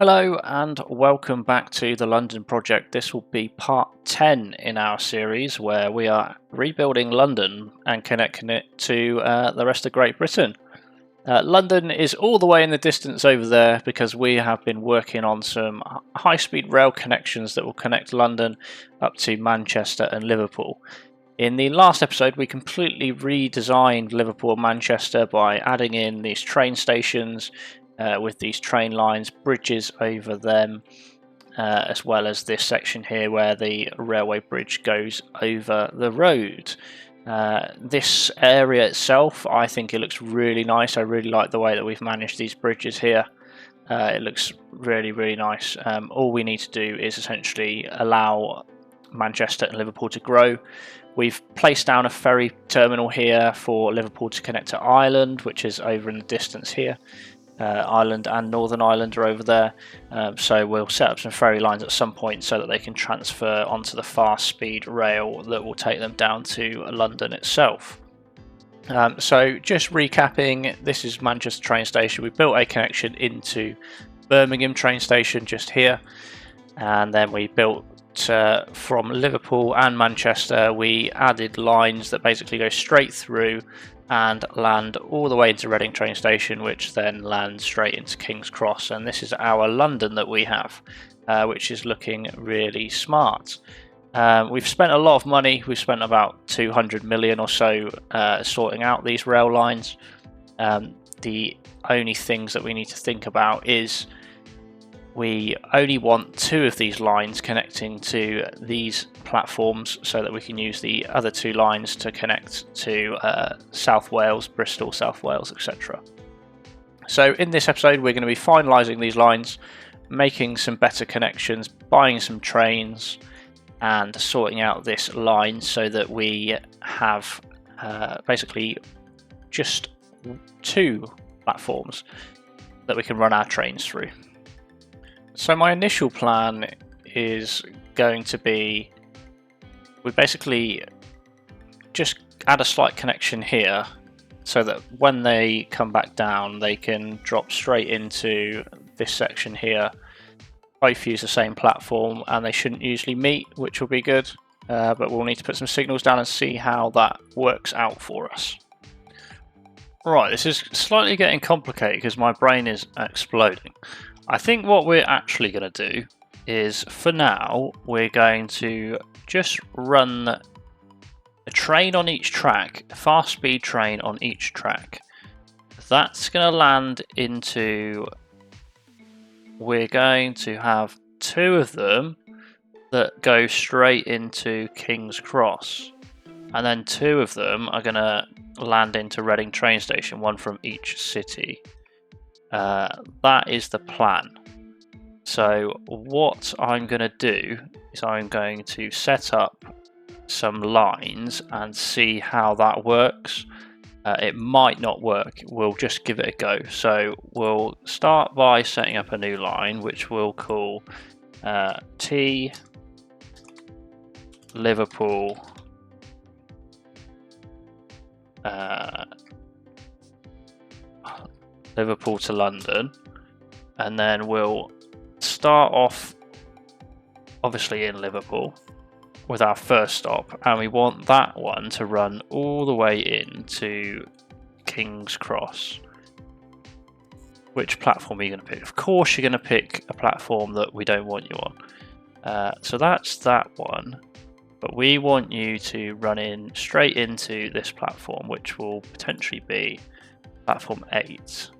Hello and welcome back to the London project. This will be part 10 in our series where we are rebuilding London and connecting it to the rest of Great Britain. London is all the way in the distance over there because we have been working on some high-speed rail connections that will connect London up to Manchester and Liverpool. In the last episode we completely redesigned Liverpool and Manchester by adding in these train stations with these train lines, bridges over them, as well as this section here where the railway bridge goes over the road. This area itself, I think it looks really nice. I really like the way that we've managed these bridges here. It looks really nice. All we need to do is essentially allow Manchester and Liverpool to grow. We've placed down a ferry terminal here for Liverpool to connect to Ireland, which is over in the distance here. Ireland and Northern Ireland are over there, so we'll set up some ferry lines at some point so that they can transfer onto the fast speed rail that will take them down to London itself. So just recapping, this is Manchester train station. We built a connection into Birmingham train station just here, and then we built from Liverpool and Manchester. We added lines that basically go straight through and land all the way into Reading train station, which then lands straight into King's Cross. And this is our London that we have, which is looking really smart. We've spent a lot of money. We've spent about 200 million or so sorting out these rail lines. The only things that we need to think about is we only want 2 of these lines connecting to these platforms so that we can use the other 2 lines to connect to South Wales, Bristol, South Wales, etc. So in this episode we're going to be finalising these lines, making some better connections, buying some trains and sorting out this line so that we have basically just 2 platforms that we can run our trains through. So my initial plan is going to be, we basically just add a slight connection here so that when they come back down they can drop straight into this section here. Both use the same platform and they shouldn't usually meet, which will be good, but we'll need to put some signals down and see how that works out for us. Right, this is slightly getting complicated because my brain is exploding. I think what we're actually going to do is, for now, we're going to just run a train on each track, a fast speed train on each track. That's going to land into, we're going to have 2 of them that go straight into King's Cross. And then 2 of them are going to land into Reading train station, 1 from each city. That is the plan. So what I'm going to do is I'm going to set up some lines and see how that works. It might not work, we'll just give it a go. So we'll start by setting up a new line which we'll call T Liverpool Liverpool to London, and then we'll start off obviously in Liverpool with our first stop, and we want that one to run all the way into King's Cross. Which platform are you going to pick? Of course you're going to pick a platform that we don't want you on. So that's that one, but we want you to run in straight into this platform, which will potentially be platform 8.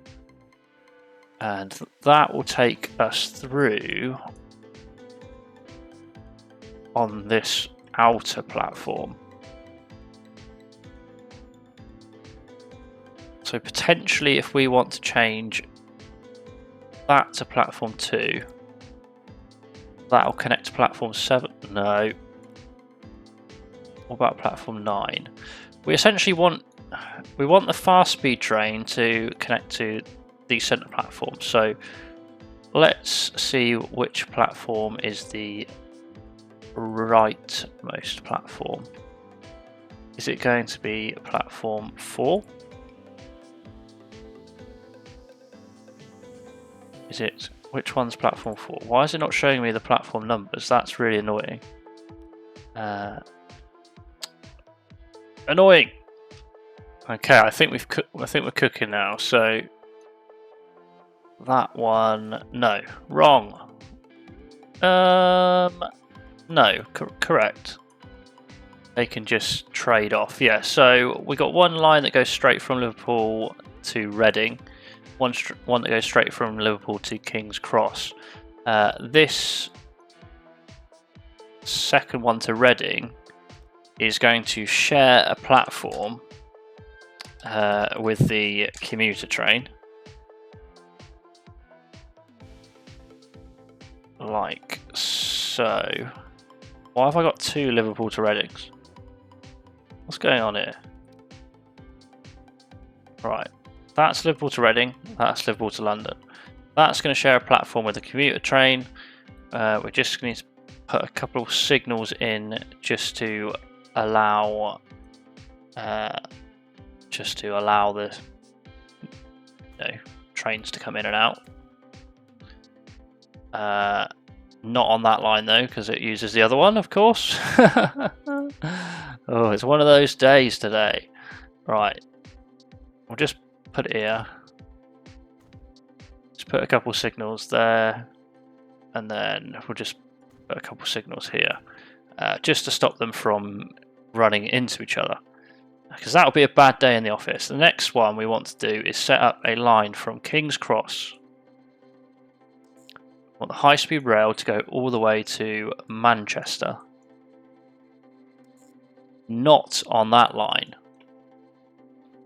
And that will take us through on this outer platform. So potentially if we want to change that to platform 2, that will connect to platform 7. No. What about platform 9? We essentially want the fast speed train to connect to the centre platform. So let's see which platform is the rightmost platform. Is it going to be platform 4? Is it Which one's platform 4? Why is it not showing me the platform numbers? That's really annoying. Annoying. Okay, I think we're cooking now. So that one, no, wrong. No, correct. They can just trade off. Yeah. So we got one line that goes straight from Liverpool to Reading, one that goes straight from Liverpool to King's Cross. This second one to Reading is going to share a platform with the commuter train, like so. Why have I got 2 Liverpool to Readings? What's going on here? Right, that's Liverpool to Reading, that's Liverpool to London. That's going to share a platform with the commuter train. We're just going to put a couple of signals in just to allow the trains to come in and out. Not on that line though, because it uses the other one, of course. Oh, it's one of those days today. Right, we'll just put it here. Just put a couple signals there, and then we'll just put a couple signals here, just to stop them from running into each other, because that'll be a bad day in the office. The next one we want to do is set up a line from King's Cross. We want the high-speed rail to go all the way to Manchester. Not on that line.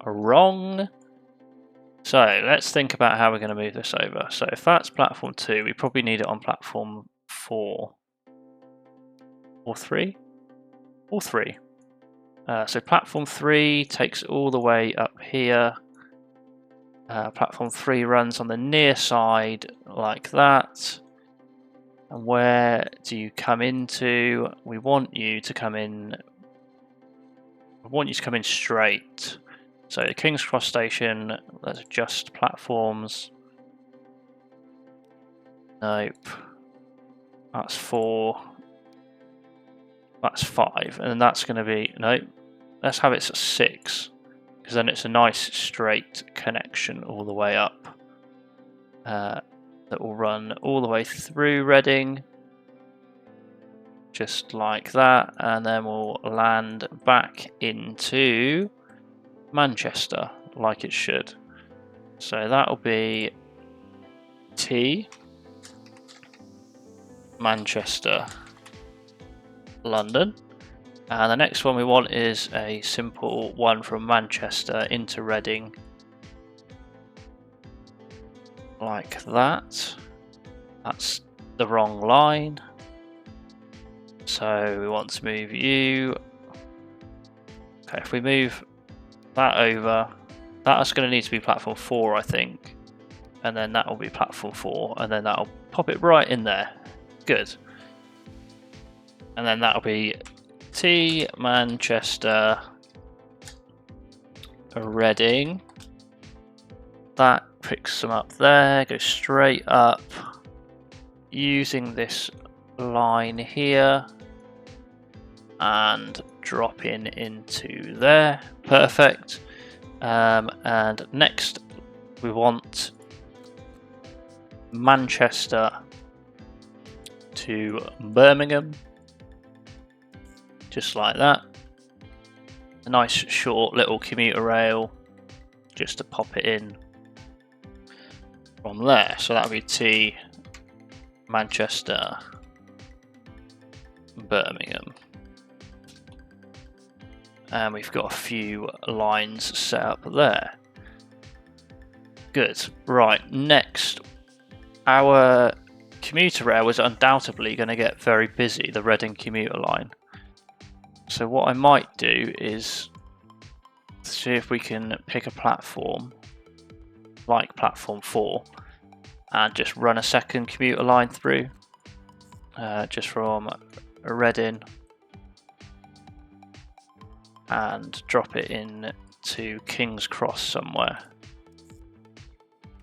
Wrong. So let's think about how we're going to move this over. So if that's platform 2, we probably need it on platform 4 or 3 or 3. So platform 3 takes all the way up here. Platform 3 runs on the near side like that. And where do you come into? We want you to come in. We want you to come in straight. So the King's Cross station. Let's adjust platforms. Nope. That's 4. That's 5, and then that's going to be nope. Let's have it at 6, because then it's a nice straight connection all the way up. That will run all the way through Reading, just like that, and then we'll land back into Manchester like it should. So that'll be T, Manchester, London. And the next one we want is a simple one from Manchester into Reading, like that. That's the wrong line, so we want to move you. Okay, if we move that over, that's going to need to be platform 4, I think, and then that will be platform 4, and then that'll pop it right in there. Good. And then that'll be T, Manchester, Reading. That picks them up there, goes straight up using this line here and drop into there. Perfect. And next we want Manchester to Birmingham, just like that. A nice short little commuter rail just to pop it in from there. So that'll be T, Manchester, Birmingham. And we've got a few lines set up there. Good. Right, next, our commuter rail is undoubtedly going to get very busy, the Reading commuter line. So what I might do is see if we can pick a platform like platform 4 and just run a second commuter line through, just from Reading, and drop it in to King's Cross somewhere.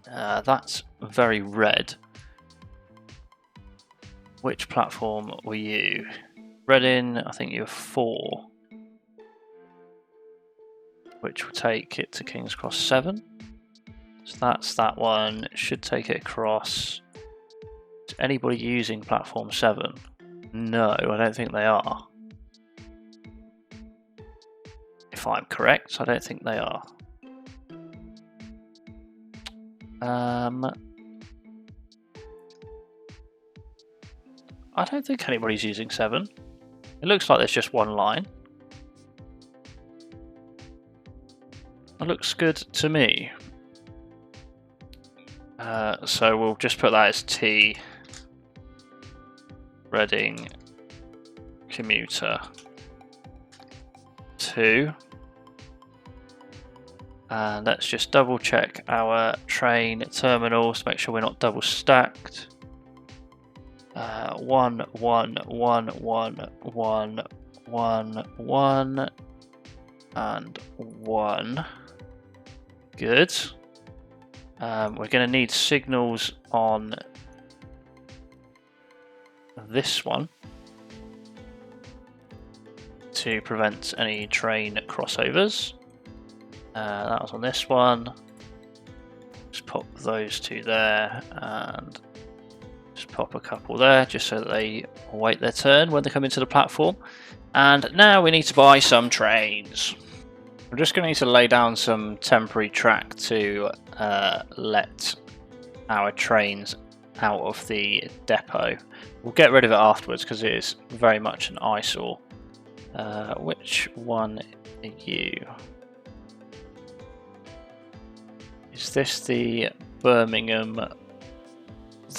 That's very red. Which platform were you? Reading, I think you were 4. Which will take it to King's Cross 7. So that's that one. It should take it across. Is anybody using platform 7? No, I don't think they are. If I'm correct, I don't think they are. I don't think anybody's using 7. It looks like there's just one line. It looks good to me. So we'll just put that as T. Reading commuter 2. And let's just double check our train terminals to make sure we're not double stacked. 1, 1, 1, 1, 1, 1, 1, and 1. Good. We're going to need signals on this one to prevent any train crossovers. That was on this one. Just pop those 2 there and just pop a couple there just so that they wait their turn when they come into the platform. And now we need to buy some trains. We're just going to need to lay down some temporary track to let our trains out of the depot. We'll get rid of it afterwards because it is very much an eyesore. Which one are you? Is this the Birmingham?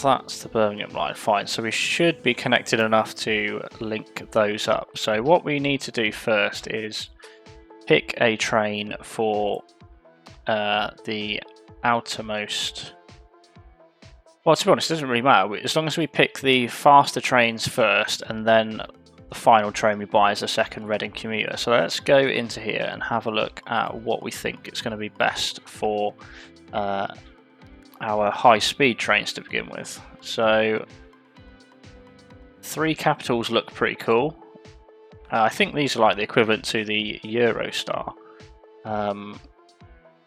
That's the Birmingham line, fine. So we should be connected enough to link those up. So what we need to do first is pick a train for the outermost. Well, to be honest, it doesn't really matter. As long as we pick the faster trains first and then the final train we buy is a second Reading commuter. So let's go into here and have a look at what we think is going to be best for our high-speed trains to begin with. So 3 capitals look pretty cool. I think these are like the equivalent to the Eurostar.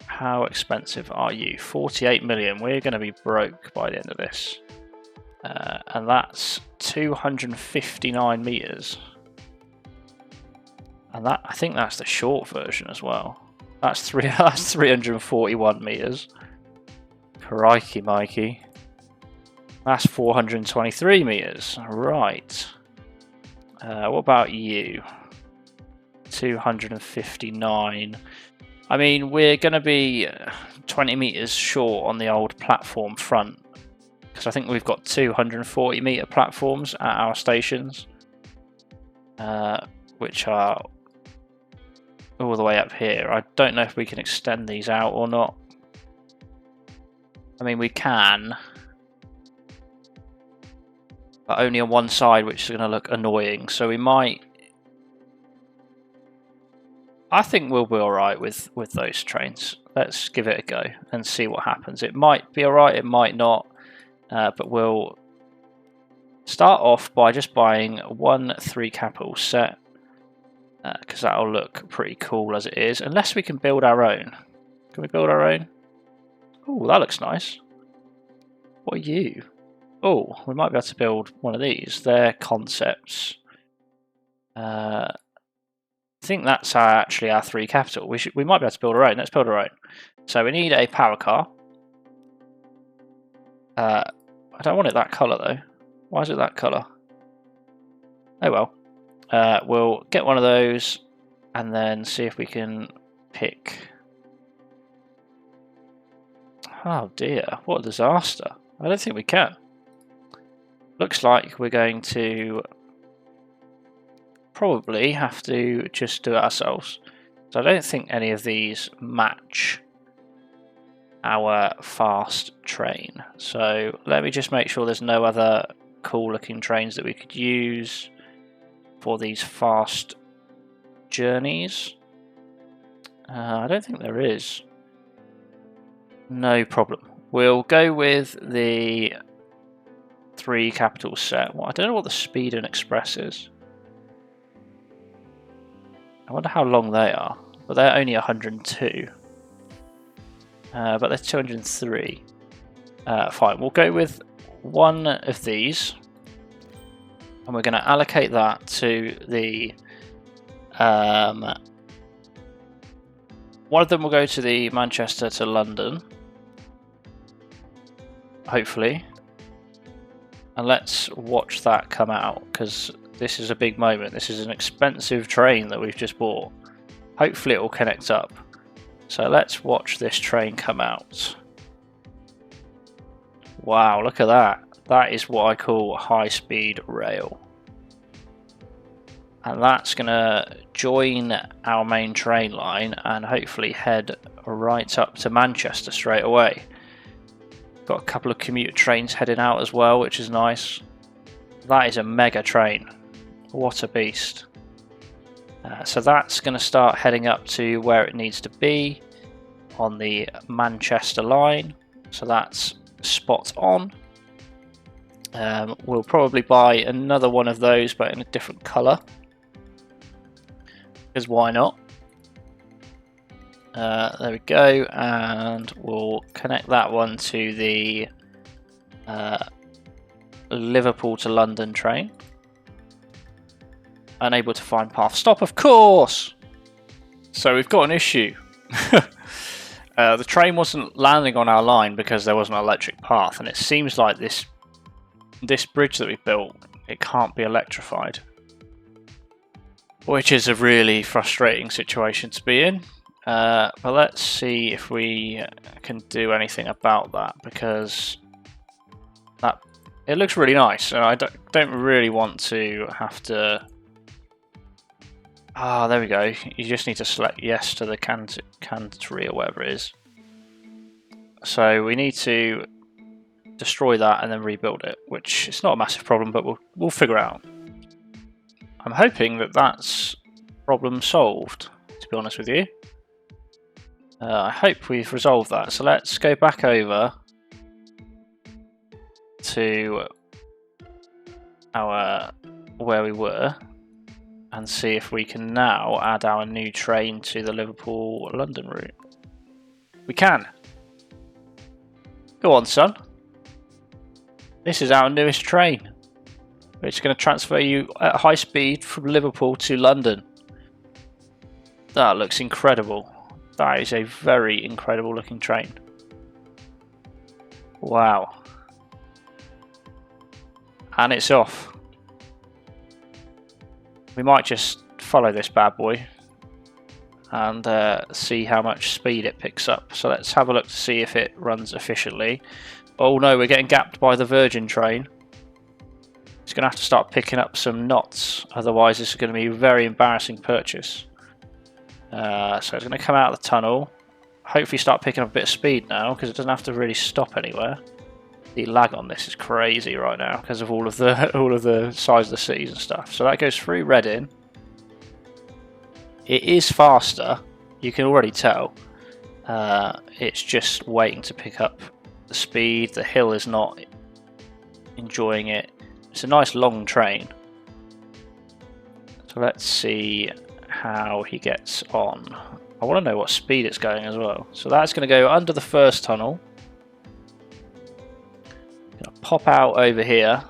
How expensive are you? 48 million. We're going to be broke by the end of this. And that's 259 meters. And that, I think that's the short version as well. That's 341 meters. Crikey, Mikey. That's 423 meters. Right. What about you? 259. I mean, we're going to be 20 meters short on the old platform front because I think we've got 240 meter platforms at our stations, which are all the way up here. I don't know if we can extend these out or not. I mean, we can, but only on one side, which is going to look annoying. So we might. I think we'll be alright with those trains. Let's give it a go and see what happens. It might be alright, it might not, but we'll start off by just buying 1 3 capital set because that'll look pretty cool as it is, unless we can build our own. Can we build our own? Oh, that looks nice. What are you? Oh, we might be able to build one of these. They're concepts. I think that's actually our 3 capital. We might be able to build our own. Let's build our own. So we need a power car. I don't want it that colour though. Why is it that colour? Oh well. We'll get one of those and then see if we can pick. Oh dear, what a disaster. I don't think we can. Looks like we're going to probably have to just do it ourselves. So I don't think any of these match our fast train. So let me just make sure there's no other cool looking trains that we could use for these fast journeys. I don't think there is. No problem. We'll go with the 3 capitals set. Well, I don't know what the speed and express is. I wonder how long they are. But they're only 102. But they're 203. Fine, we'll go with one of these. And we're going to allocate that to the... one of them will go to the Manchester to London. Hopefully. And let's watch that come out, because this is a big moment. This is an expensive train that we've just bought. Hopefully it will connect up. So let's watch this train come out. Wow, look at that. That is what I call high-speed rail. And that's going to join our main train line and hopefully head right up to Manchester straight away. Got a couple of commuter trains heading out as well, which is nice. That is a mega train. What a beast. So that's going to start heading up to where it needs to be on the Manchester line. So that's spot on. We'll probably buy another one of those, but in a different colour. Because why not? There we go, and we'll connect that one to the Liverpool to London train. Unable to find path stop, of course! So we've got an issue. The train wasn't landing on our line because there wasn't an electric path, and it seems like this bridge that we built, it can't be electrified. Which is a really frustrating situation to be in. But let's see if we can do anything about that, because it looks really nice, and I don't really want to have to... Ah, there we go. You just need to select yes to the cantery or whatever it is. So we need to destroy that and then rebuild it, which is not a massive problem, but we'll figure out. I'm hoping that that's problem solved, to be honest with you. I hope we've resolved that. So let's go back over to our where we were and see if we can now add our new train to the Liverpool-London route. We can. Go on, son. This is our newest train. It's going to transfer you at high speed from Liverpool to London. That looks incredible. That is a very incredible looking train. Wow. And it's off. We might just follow this bad boy and see how much speed it picks up. So let's have a look to see if it runs efficiently. Oh no, we're getting gapped by the Virgin train. It's going to have to start picking up some knots, otherwise this is going to be a very embarrassing purchase. So it's going to come out of the tunnel, hopefully start picking up a bit of speed now, because it doesn't have to really stop anywhere. The lag on this is crazy right now because of all of the size of the cities and stuff. So that goes through Reading. It is faster, you can already tell. It's just waiting to pick up the speed. The hill is not enjoying it. It's a nice long train. So let's see how he gets on. I want to know what speed it's going as well. So that's going to go under the first tunnel. Gonna pop out over here.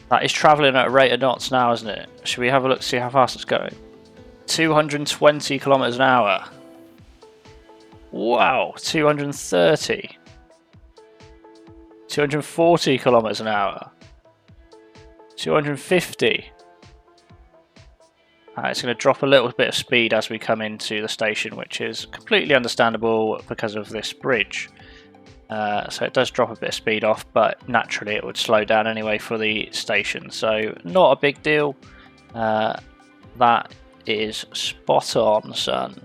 That is travelling at a rate of knots now, isn't it? Should we have a look to see how fast it's going? 220 kilometers an hour. Wow, 230. 240 kilometers an hour. 250. It's going to drop a little bit of speed as we come into the station, which is completely understandable because of this bridge. So it does drop a bit of speed off, but naturally it would slow down anyway for the station. So not a big deal. That is spot on, son.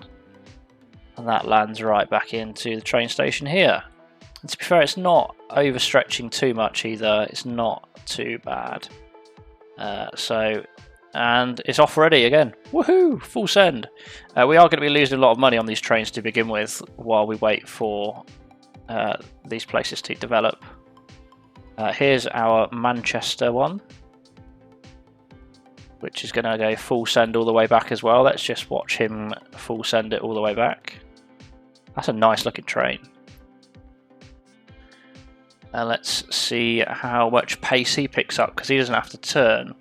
And that lands right back into the train station here. And to be fair, it's not overstretching too much either. It's not too bad. And it's off already again. Woohoo! Full send. We are going to be losing a lot of money on these trains to begin with while we wait for these places to develop. Here's our Manchester one, which is going to go full send all the way back as well. Let's just watch him full send it all the way back. That's a nice looking train. Let's see how much pace he picks up, because he doesn't have to turn.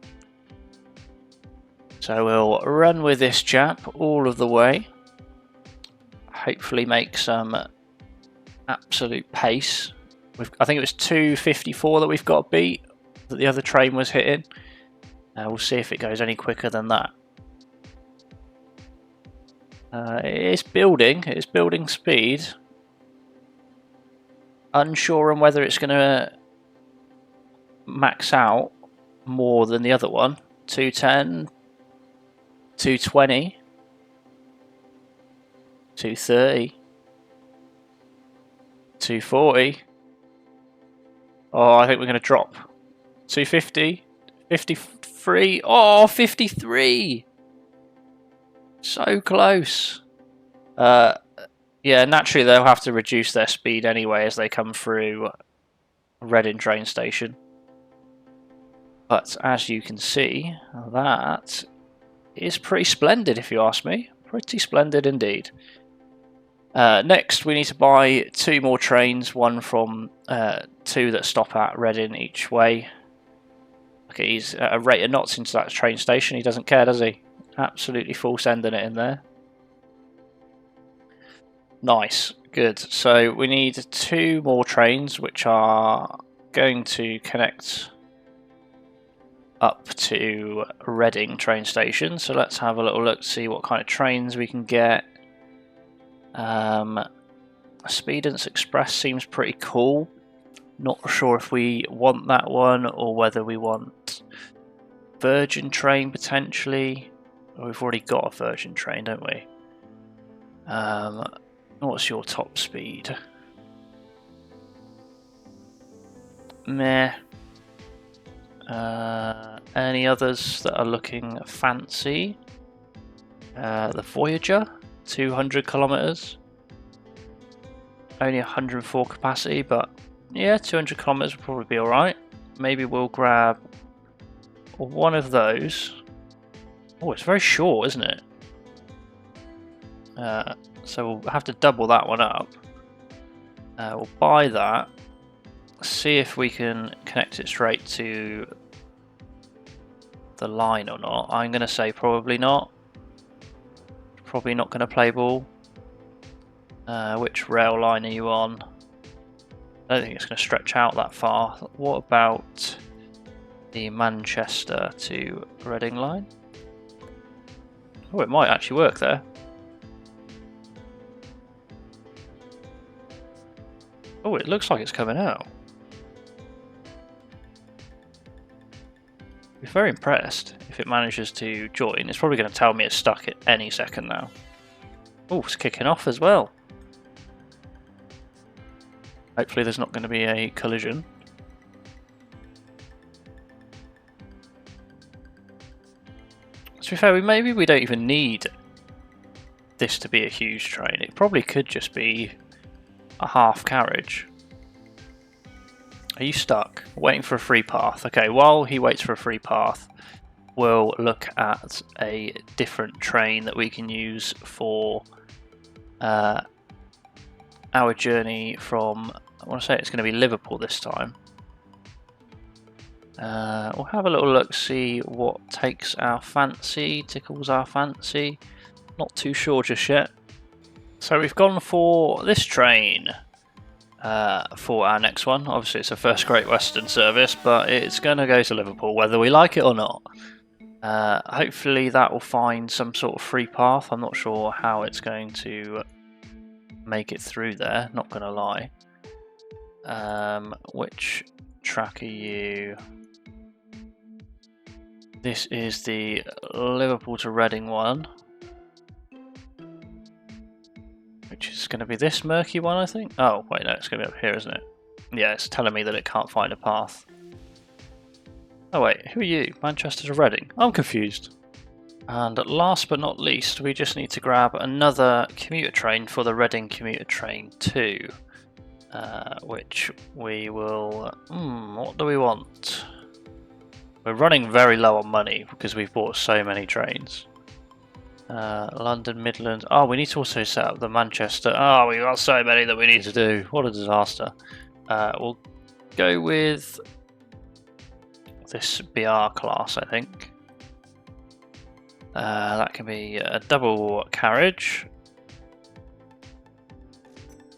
So we'll run with this chap all of the way. Hopefully make some absolute pace. I think it was 2:54 that we've got to beat, that the other train was hitting. We'll see if it goes any quicker than that. It's building speed. Unsure on whether it's going to max out more than the other one. 210, 220, 230, 240. Oh, I think we're going to drop. 250, 53. Oh, 53. So close. Yeah, naturally they'll have to reduce their speed anyway as they come through Reading train station. But as you can see, that is pretty splendid if you ask me. Pretty splendid indeed. Next we need to buy 2 more trains, one from 2 that stop at Reading each way. Okay, he's at a rate of knots into that train station. He doesn't care, does he? Absolutely full sending it in there. Nice, good. So we need 2 more trains which are going to connect up to Reading train station. So let's have a little look to see what kind of trains we can get. Speedance Express seems pretty cool. Not sure if we want that one or whether we want Virgin train potentially. Oh, we've already got a Virgin train, don't we? What's your top speed? Meh. Any others that are looking fancy? The Voyager, 200 kilometers. Only 104 capacity, but yeah, 200 kilometers will probably be alright. Maybe we'll grab one of those. Oh, it's very short, isn't it? So we'll have to double that one up. We'll buy that. See if we can connect it straight to the line or not. I'm going to say probably not. Probably not going to play ball. Which rail line are you on? I don't think it's going to stretch out that far. What about the Manchester to Reading line? Oh, it might actually work there. Oh, it looks like it's coming out. I'd be very impressed if it manages to join. It's probably going to tell me it's stuck at any second now. Oh, it's kicking off as well. Hopefully there's not going to be a collision. To be fair, maybe we don't even need this to be a huge train. It probably could just be a half carriage. Are you stuck? Waiting for a free path. Okay, while he waits for a free path, we'll look at a different train that we can use for our journey from, I want to say it's going to be Liverpool this time. We'll have a little look, see what takes our fancy, tickles our fancy. Not too sure just yet. So we've gone for this train for our next one. Obviously it's a First Great Western service, but it's going to go to Liverpool whether we like it or not. Hopefully that will find some sort of free path. I'm not sure how it's going to make it through there, not going to lie. Which track are you? This is the Liverpool to Reading one, which is going to be this murky one, I think. Oh, wait, no, it's going to be up here, isn't it? Yeah, it's telling me that it can't find a path. Oh, wait, who are you? Manchester to Reading? I'm confused. And last but not least, we just need to grab another commuter train for the Reading commuter train 2. which we will... what do we want? We're running very low on money because we've bought so many trains. London, Midland. Oh, we need to also set up the Manchester. Oh, we've got so many that we need to do. What a disaster. We'll go with this BR class, I think. That can be a double carriage.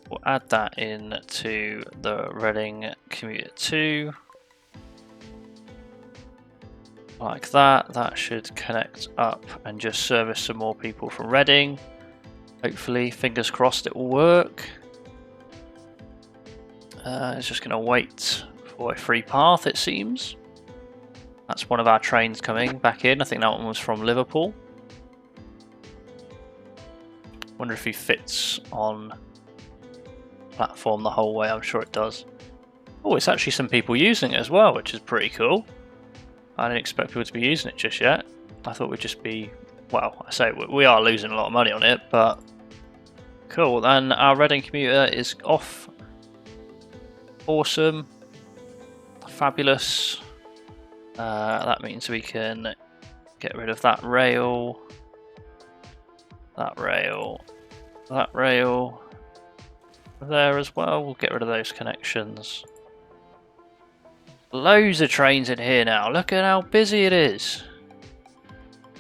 We'll add that in to the Reading Commuter 2. Like that. That should connect up and just service some more people from Reading. Hopefully, fingers crossed, it will work. It's just going to wait for a free path, it seems. That's one of our trains coming back in. I think that one was from Liverpool. Wonder if he fits on platform the whole way. I'm sure it does. Oh, it's actually some people using it as well, which is pretty cool. I didn't expect people to be using it just yet. I thought we'd just be... Well, I say we are losing a lot of money on it, but... Cool, and our Reading commuter is off. Awesome. Fabulous. That means we can get rid of that rail. That rail. That rail. There as well. We'll get rid of those connections. Loads of trains in here now. Look at how busy it is.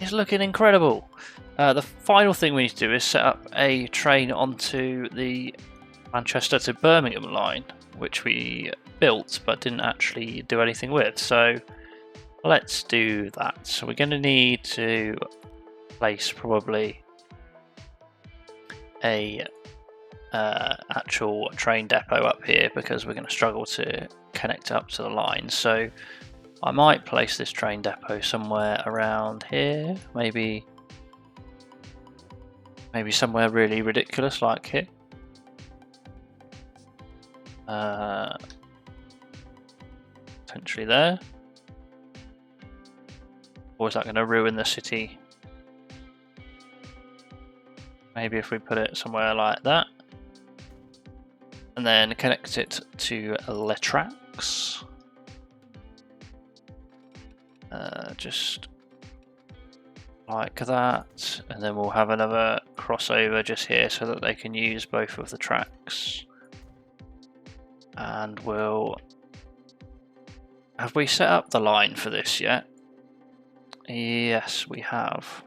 It's looking incredible. The final thing we need to do is set up a train onto the Manchester to Birmingham line, which we built but didn't actually do anything with. So let's do that. So we're going to need to place probably a actual train depot up here because we're going to struggle to connect up to the line. So I might place this train depot somewhere around here, maybe somewhere really ridiculous like here. Potentially there. Or is that going to ruin the city? Maybe if we put it somewhere like that. And then connect it to the tracks. Just like that. And then we'll have another crossover just here so that they can use both of the tracks. And we'll... Have we set up the line for this yet? Yes, we have.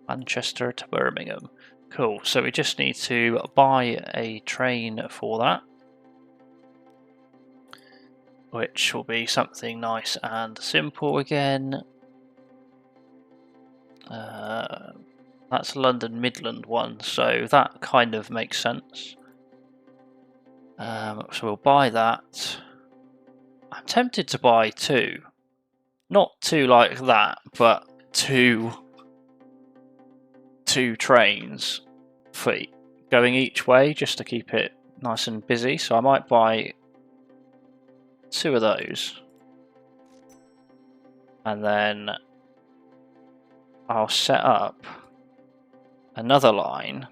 Manchester to Birmingham. Cool, so we just need to buy a train for that, which will be something nice and simple again. That's London Midland one, so that kind of makes sense. So we'll buy that. I'm tempted to buy two. Not two like that, but two trains for going each way just to keep it nice and busy. So I might buy two of those. And then I'll set up another line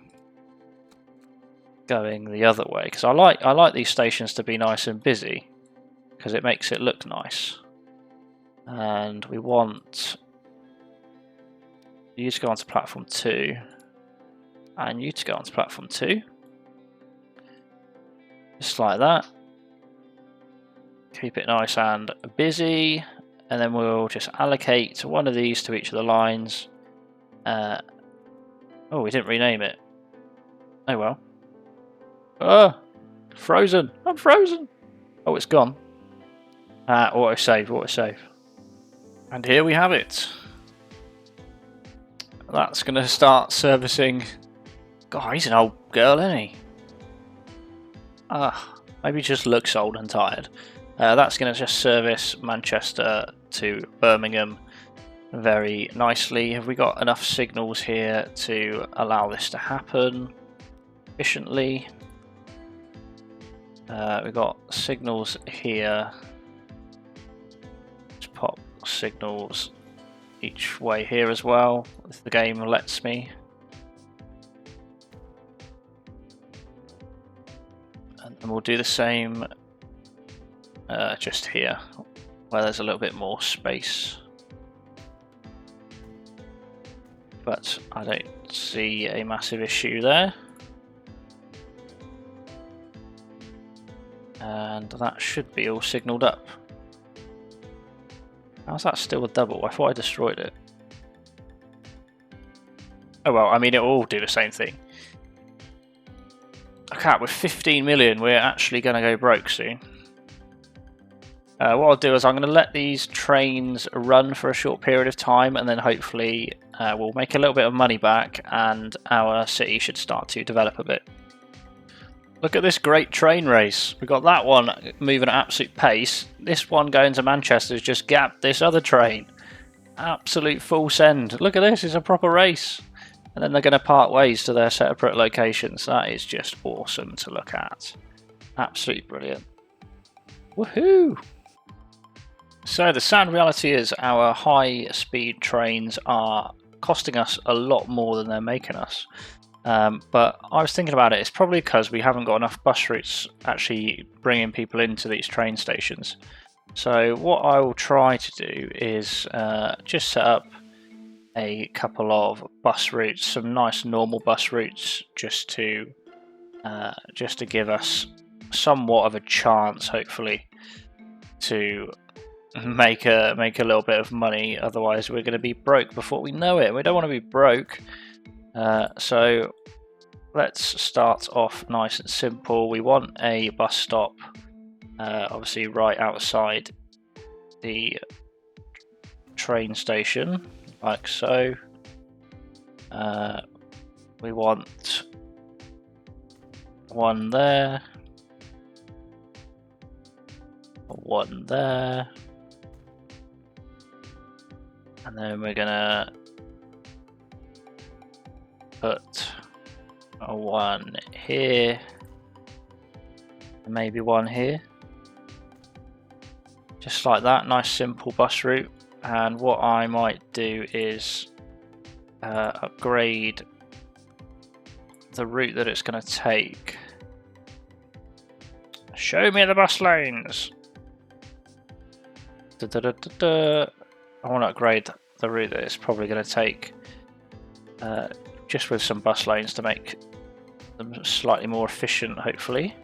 going the other way because I like these stations to be nice and busy because it makes it look nice. And we want you to go onto platform 2 and you to go onto platform 2, just like that. Keep it nice and busy, and then we'll just allocate one of these to each of the lines. Oh, we didn't rename it. Oh well. Oh, frozen. I'm frozen. Oh, it's gone. Autosave, autosave. And here we have it. That's going to start servicing... God, he's an old girl, isn't he? Maybe he just looks old and tired. That's going to just service Manchester to Birmingham very nicely. Have we got enough signals here to allow this to happen efficiently? We've got signals here. Let's pop signals each way here as well, if the game lets me. And And we'll do the same just here, where there's a little bit more space. But I don't see a massive issue there. And that should be all signalled up. How's that still a double? I thought I destroyed it. Oh well, I mean, it will all do the same thing. Okay, with 15 million, we're actually going to go broke soon. What I'll do is I'm going to let these trains run for a short period of time, and then hopefully we'll make a little bit of money back, and our city should start to develop a bit. Look at this great train race. We've got that one moving at absolute pace. This one going to Manchester has just gapped this other train. Absolute full send. Look at this, it's a proper race. And then they're going to part ways to their separate locations. That is just awesome to look at. Absolutely brilliant. Woohoo! So the sad reality is our high-speed trains are costing us a lot more than they're making us. But I was thinking about it, it's probably because we haven't got enough bus routes actually bringing people into these train stations. So what I will try to do is just set up a couple of bus routes, some nice normal bus routes, just to give us somewhat of a chance, hopefully, to make a little bit of money. Otherwise we're going to be broke before we know it. We don't want to be broke, so let's start off nice and simple. We want a bus stop obviously right outside the train station, like so. We want one there, one there, and then we're gonna put a one here, and maybe one here, just like that. Nice simple bus route. And what I might do is upgrade the route that it's going to take. Show me the bus lanes. I want to upgrade the route that it's probably going to take, just with some bus lanes to make them slightly more efficient, hopefully.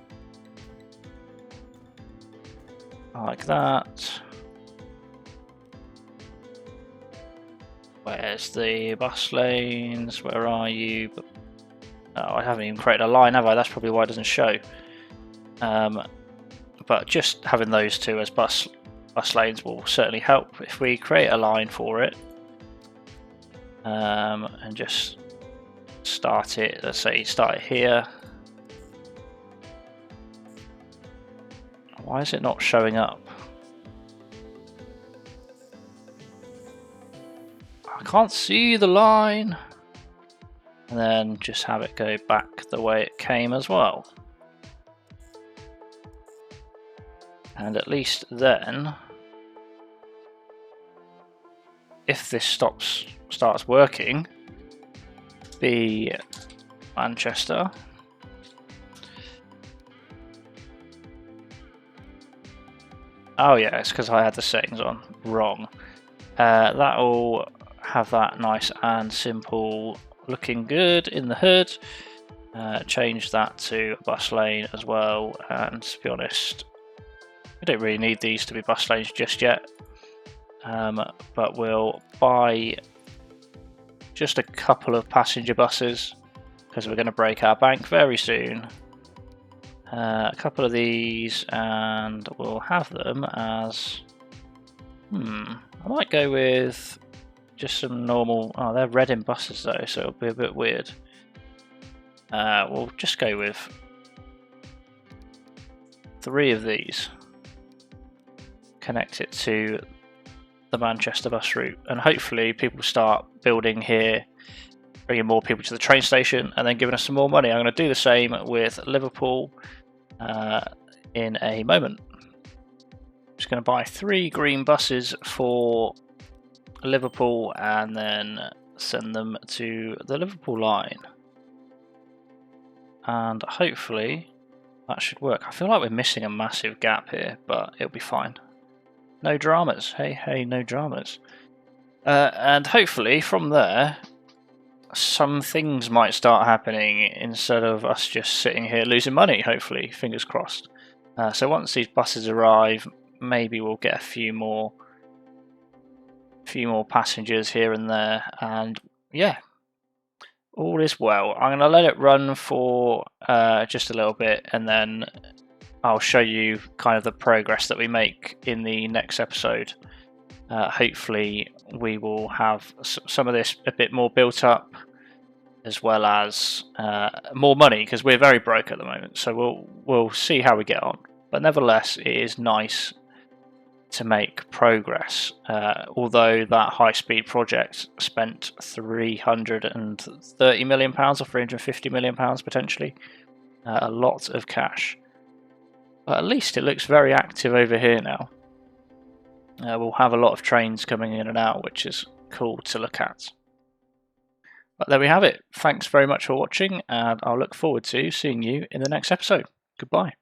Like that. Where's the bus lanes? Where are you? Oh, I haven't even created a line, have I? That's probably why it doesn't show. But just having those two as bus lanes will certainly help. If we create a line for it, and just start it, let's say start it here. Why is it not showing up? I can't see the line. And then just have it go back the way it came as well. And at least then, if this starts working, be Manchester. Oh yeah, it's because I had the settings on wrong. That'll have that nice and simple looking good in the hood. Change that to a bus lane as well, and to be honest, we don't really need these to be bus lanes just yet, but we'll buy just a couple of passenger buses because we're going to break our bank very soon. A couple of these, and we'll have them as I might go with just some normal. Oh, they're red in buses though, so it'll be a bit weird. We'll just go with 3 of these, connect it to the Manchester bus route, and hopefully people start building here, bringing more people to the train station, and then giving us some more money. I'm going to do the same with Liverpool in a moment. I'm just going to buy 3 green buses for Liverpool and then send them to the Liverpool line. And hopefully, that should work. I feel like we're missing a massive gap here, but it'll be fine. No dramas. Hey, hey, no dramas. And hopefully from there, some things might start happening instead of us just sitting here losing money, hopefully, fingers crossed. So once these buses arrive, maybe we'll get a few more passengers here and there, and yeah, all is well. I'm going to let it run for just a little bit, and then I'll show you kind of the progress that we make in the next episode. Hopefully we will have some of this a bit more built up, as well as more money, because we're very broke at the moment. So we'll see how we get on. But nevertheless, it is nice to make progress. Although that high-speed project spent £330 million or £350 million potentially, a lot of cash. But at least it looks very active over here now. We'll have a lot of trains coming in and out, which is cool to look at. But there we have it. Thanks very much for watching, and I'll look forward to seeing you in the next episode. Goodbye.